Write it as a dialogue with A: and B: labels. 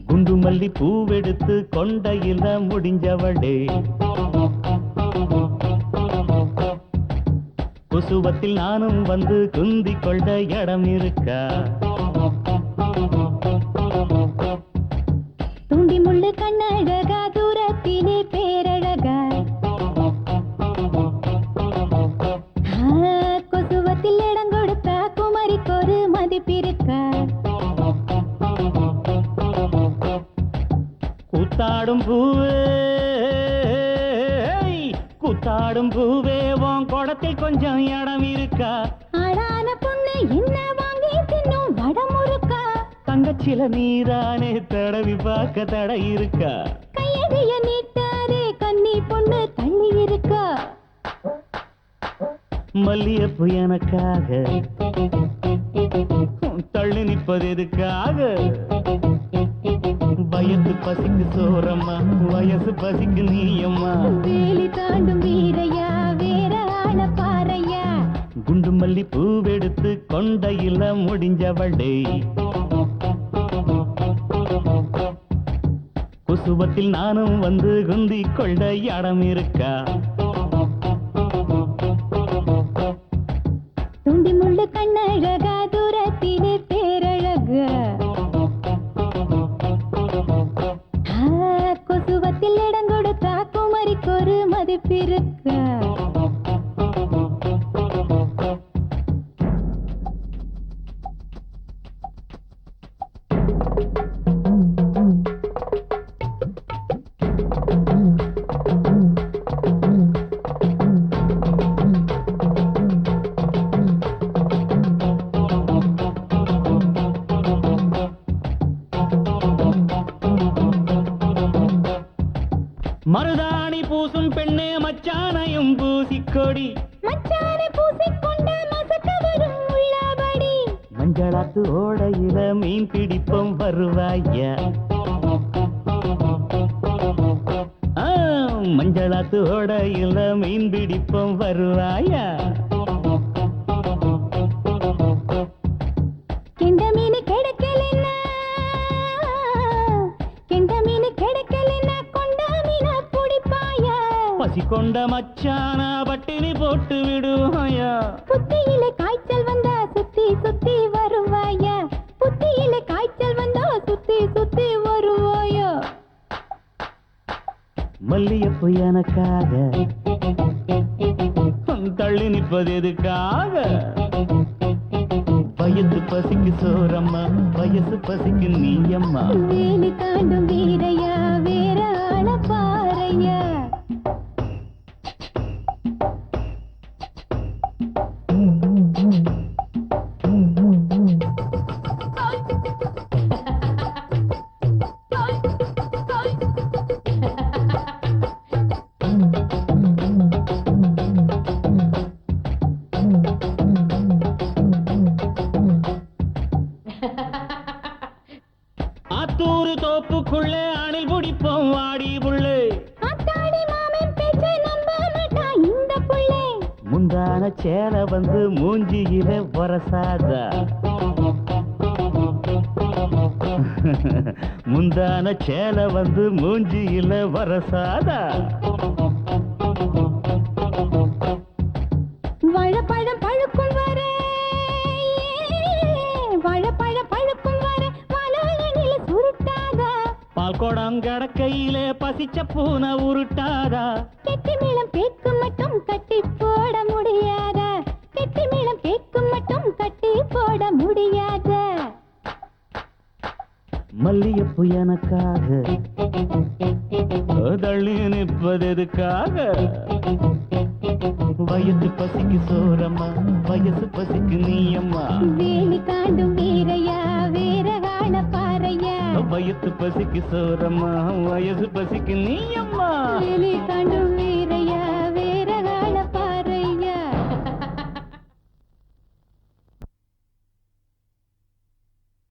A: குண்டு மல்லி பூவெடுத்து கொண்டையில முடிஞ்சவளே, குசுவத்தில் நானும் வந்து குந்தி கொண்ட இடம் இருக்கா?
B: துண்டி முள்ளு கண்ணழகா, தூரத்திலே பேரழகா, கொசுவத்தில் இடம் கொடுத்தா குமரிக்கொரு மதிப்பிருக்கா?
A: கூத்தாடும் பூவே, கூத்தாடும் பூவே, உன் குடத்தில் கொஞ்சம் இடம் இருக்கா?
B: ஆளான பொண்ணு என்ன வாங்கி தின்னும் வடமுறுக்கா?
A: தங்கச்சில நீதானே தடவி பார்க்க தடை இருக்கா?
B: கையகைய நீட்டாரே கன்னி பொண்ணு தள்ளி இருக்கா?
A: மல்லியப்பு எனக்காக தள்ளி நிற்பது எதுக்காக? வயசு பசிக்கு சோரம்மா, வயசு பசிக்கு நீயம்மா.
B: வேலி தாண்டும் வீரையா, வேற ஆள பாறையா.
A: குண்டு மல்லி பூவெடுத்து கொண்டையில முடிஞ்சவளே, குசுவத்தில் நானும் வந்து குந்தி கொண்ட இடம் இருக்கா?
B: துண்டி முள்ளு கண்ணழகா, தூரத்திலே பேரழகா, கொசுவத்தில் இடம் கொடுத்தா குமரிக்கொரு மதிப்பிருக்கா?
A: மருதாணி பூசும் பெண்ணே மச்சானையும் பூசிக்கொடி,
B: மச்சானை பூசிக்கொண்ட மசக்க வரும் உள்ளபடி.
A: மஞ்சளாத்து ஓடையில மீன் பிடிப்போம் வருவாயா? மஞ்சளாத்து ஓடையில மீன் பிடிப்போம் வருவாயா?
B: கெண்ட மீன் கிடைக்கலன்னா, கெண்ட மீன் கிடைக்கலன்னா கொண்ட மீன பிடிப்பாயா?
A: பசி கொண்ட மச்சான பட்டினி போட்டு விடுவாயா?
B: புத்தியில காய்ச்சல் வந்தா சுத்தி சுத்தி வருவாயா? புத்தியில காய்ச்சல் வந்தா சுத்தி சுத்தி வருவாயா?
A: மல்லியப்பு எனக்காக தள்ளி நிற்பது எதுக்காக? வயசு பசிக்கு சோரம்மா, வயசு பசிக்கு நீயம்மா.
B: வேலி தாண்டும் வீரையா, வேற ஆள பாறையா.
A: ஆத்தூரு தோப்புக்குள்ளே அணில் பிடிப்போம் வாடி புள்ளே,
B: ஆத்தாடி மாமன் பேச்ச நம்ப மாட்டா இந்த புள்ளே.
A: முந்தான சேல வந்து மூஞ்சியில வரசாதா, முந்தான சேல வந்து மூஞ்சியில வரசாதா.
B: வாழைப்பழம் பழுக்கும் வர, வாழைப்பழம் பழுக்கும் வர வாழனில சுருட்டாதா?
A: பால்கோடம் கடக்கையிலே பசிச்ச பூனை உருட்டாதா?
B: கெட்டி மேளம் கேட்கும் மட்டும் கட்டி போட முடியாதா? கெட்டி மேளம் கேட்கும் மட்டும் கட்டி போட முடியாதா?
A: மல்லியப்பு எனக்காக தள்ளி நிற்பது எதுக்காக? வயசு பசிக்கு சோரம்மா, வயசு பசிக்கு நீயம்மா.
B: வேலி தாண்டும் வீரையா, வேற ஆள பாறையா.
A: வயசு பசிக்கு சோரம்மா, வயசு பசிக்கு நீயம்மா.
B: வேலி தாண்டும்